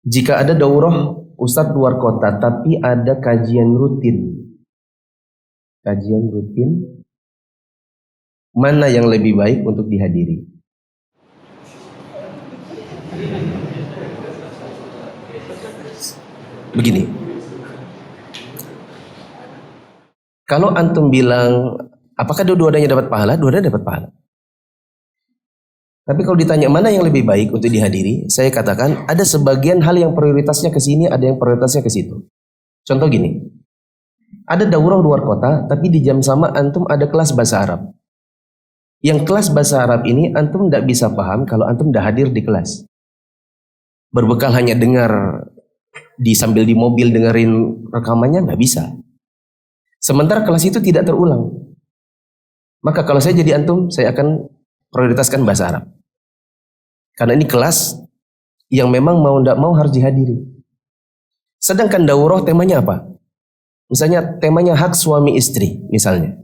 Jika ada daurah Ustadz luar kota, tapi ada kajian rutin, mana yang lebih baik untuk dihadiri? Begini, kalau antum bilang apakah dua-duanya dapat pahala? Dua-duanya dapat pahala. Tapi kalau ditanya mana yang lebih baik untuk dihadiri, saya katakan ada sebagian hal yang prioritasnya ke sini, ada yang prioritasnya ke situ. Contoh gini, ada daurah luar kota, tapi di jam sama antum ada kelas bahasa Arab. Yang kelas bahasa Arab ini antum tidak bisa paham kalau antum tidak hadir di kelas. Berbekal hanya dengar sambil di mobil dengerin rekamannya nggak bisa. Sementara kelas itu tidak terulang. Maka kalau saya jadi antum, saya akan prioritaskan bahasa Arab. Karena ini kelas yang memang mau tidak mau harus dihadiri. Sedangkan daurah temanya apa? Misalnya temanya hak suami istri misalnya.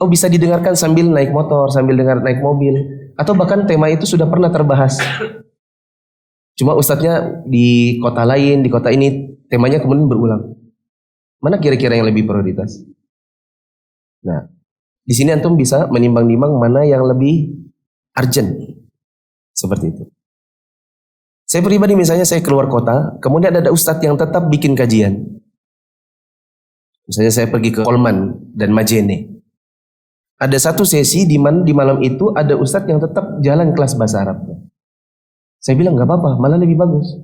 Oh, bisa didengarkan sambil naik motor, sambil naik mobil. Atau bahkan tema itu sudah pernah terbahas. Cuma ustadznya di kota lain, di kota ini temanya kemudian berulang. Mana kira-kira yang lebih prioritas? Nah, di sini antum bisa menimbang-nimbang mana yang lebih urgent. Seperti itu. Saya pribadi misalnya saya keluar kota, kemudian ada ustadz yang tetap bikin kajian. Misalnya saya pergi ke Kolman dan Majene. Ada satu sesi di mana di malam itu ada ustadz yang tetap jalan kelas bahasa Arab. Saya bilang nggak apa-apa, malah lebih bagus.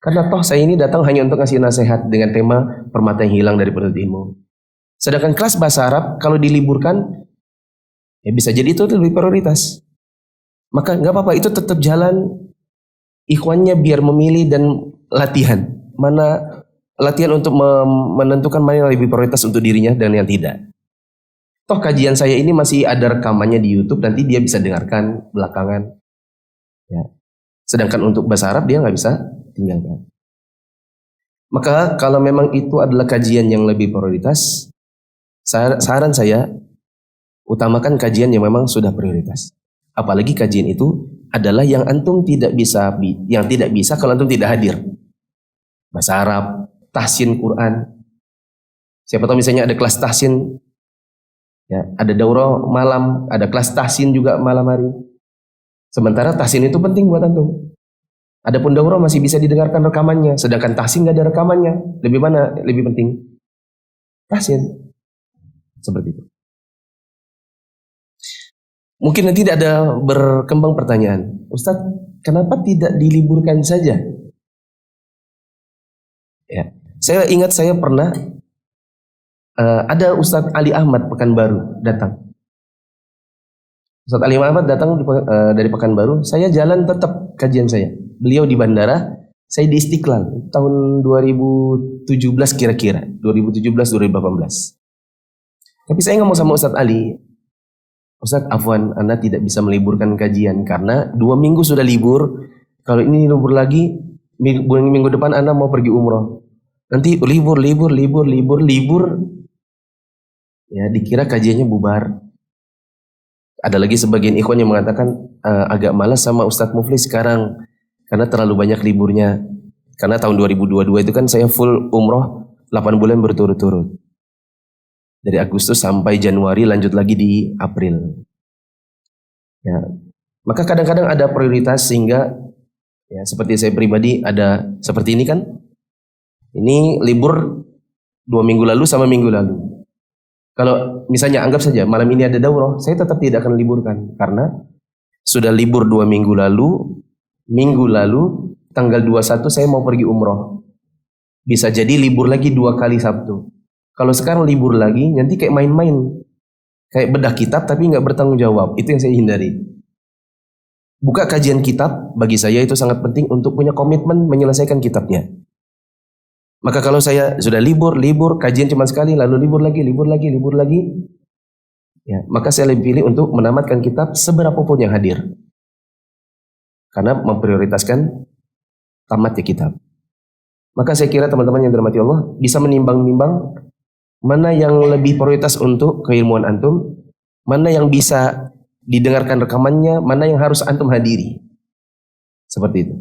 Karena toh saya ini datang hanya untuk ngasih nasihat dengan tema permata yang hilang dari penuntut ilmu. Sedangkan kelas bahasa Arab kalau diliburkan, ya bisa jadi itu lebih prioritas. Maka nggak apa-apa, itu tetap jalan. Ikhwannya biar memilih dan latihan. Mana latihan untuk menentukan mana yang lebih prioritas untuk dirinya dan yang tidak. Toh kajian saya ini masih ada rekamannya di YouTube, nanti dia bisa dengarkan belakangan. Ya. Sedangkan untuk bahasa Arab dia nggak bisa tinggalkan. Maka kalau memang itu adalah kajian yang lebih prioritas, saran saya utamakan kajian yang memang sudah prioritas. Apalagi kajian itu adalah yang antum tidak bisa kalau antum tidak hadir. Bahasa Arab, tahsin Quran. Siapa tahu misalnya ada kelas tahsin, ya, ada daurah malam, ada kelas tahsin juga malam hari. Sementara tahsin itu penting buat antum. Adapun daurah masih bisa didengarkan rekamannya, sedangkan tahsin nggak ada rekamannya. Lebih mana? Lebih penting tahsin. Seperti itu. Mungkin nanti ada berkembang pertanyaan, Ustadz, kenapa tidak diliburkan saja? Ya, saya ingat saya pernah ada Ustadz Ali Ahmad Pekanbaru datang. Ustadz Ali Ahmad datang dari Pekanbaru, saya jalan tetap kajian saya. Beliau di bandara, saya di Istiqlal tahun 2017 kira-kira, 2017-2018. Tapi saya ngomong sama Ustadz Ali, Ustadz, afwan, Anda tidak bisa meliburkan kajian karena 2 minggu sudah libur. Kalau ini libur lagi, minggu depan Anda mau pergi umroh. Nanti libur. Ya, dikira kajiannya bubar. Ada lagi sebagian ikhwan yang mengatakan agak malas sama Ustadz Muflis sekarang karena terlalu banyak liburnya. Karena tahun 2022 itu kan saya full umroh 8 bulan berturut-turut. Dari Agustus sampai Januari, lanjut lagi di April. Ya, maka kadang-kadang ada prioritas sehingga ya seperti saya pribadi ada seperti ini kan. Ini libur 2 minggu lalu sama minggu lalu. Kalau misalnya anggap saja malam ini ada daurah, saya tetap tidak akan liburkan karena sudah libur 2 minggu lalu. Minggu lalu tanggal 21 saya mau pergi umroh. Bisa jadi libur lagi 2 kali Sabtu. Kalau sekarang libur lagi, nanti kayak main-main. Kayak bedah kitab tapi nggak bertanggung jawab. Itu yang saya hindari. Buka kajian kitab, bagi saya itu sangat penting untuk punya komitmen menyelesaikan kitabnya. Maka kalau saya sudah libur, kajian cuma sekali, lalu libur lagi. Ya, maka saya lebih pilih untuk menamatkan kitab seberapapun yang hadir. Karena memprioritaskan tamatnya kitab. Maka saya kira teman-teman yang dirahmati Allah bisa menimbang-nimbang mana yang lebih prioritas untuk keilmuan antum, mana yang bisa didengarkan rekamannya, mana yang harus antum hadiri. Seperti itu.